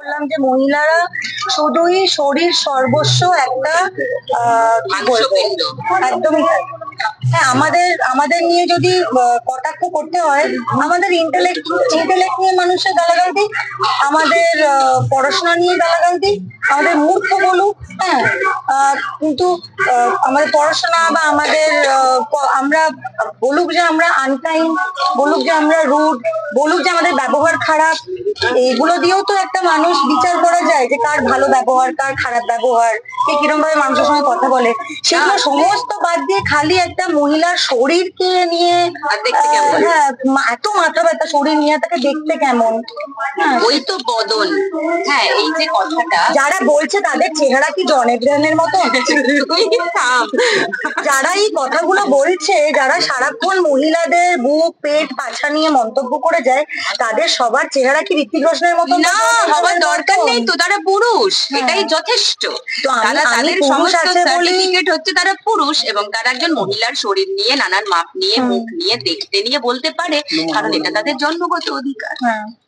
বললাম যে মহিলারা শুধুই শরীর সর্বস্ব একটা কি বলবো, মাংসপিণ্ড। একদমই তাই। হ্যাঁ, আমাদের আমাদের নিয়ে যদি কটাক্ষ করতে হয়, আমাদের ইন্টেলেক্ট ইন্টেলেক্ট নিয়ে মানুষের গালাগাল দিক, আমাদের পড়াশোনা নিয়ে গালাগাল দিক, আমাদের মূর্খ বলুক। হ্যাঁ, কিন্তু আমাদের পড়াশোনা বা আমাদের আমরা বলুক যে আমরা আনটাইম, বলুক যে আমরা রুড, বলুক যে আমাদের ব্যবহার খারাপ, এইগুলো দিয়েও তো একটা মানুষ বিচার করা যায় যে কার ভালো ব্যবহার, কার খারাপ ব্যবহার, কে কিরকম ভাবে মানুষের সঙ্গে কথা বলে। সেগুলো সমস্ত বাদ দিয়ে খালি একটা মহিলার শরীরকে নিয়ে, আর দেখতে কেমন? হ্যাঁ, এত মাথা ব্যথা শরীর নিয়ে তাকে দেখতে কেমন। হ্যাঁ, ওই তো বদন। হ্যাঁ, এই যে কথাটা যারা বলছে তাদের চেহারা কি জন এব্রাহামের মতো, তুই থাম। যারা এই কথাগুলো বলছে, যারা সারাক্ষণ মহিলাদের বুক পেট পাছা নিয়ে মন্তব্য করে যায়, তাদের সবার চেহারা কি ঋত্বিক রোশনের মতো? না, হবার দরকার নেই তো, তারা পুরুষ, এটাই যথেষ্ট। তো তারা আমি তাদের পুরুষ সমস্ত আছে বলেই সার্টিফিকেট হচ্ছে তারা পুরুষ, এবং তারা একজন মহিলার শরীর নিয়ে, নানান মাপ নিয়ে, মুখ নিয়ে, দেখতে নিয়ে বলতে পারে, কারণ এটা তাদের জন্মগত অধিকার। হ্যাঁ।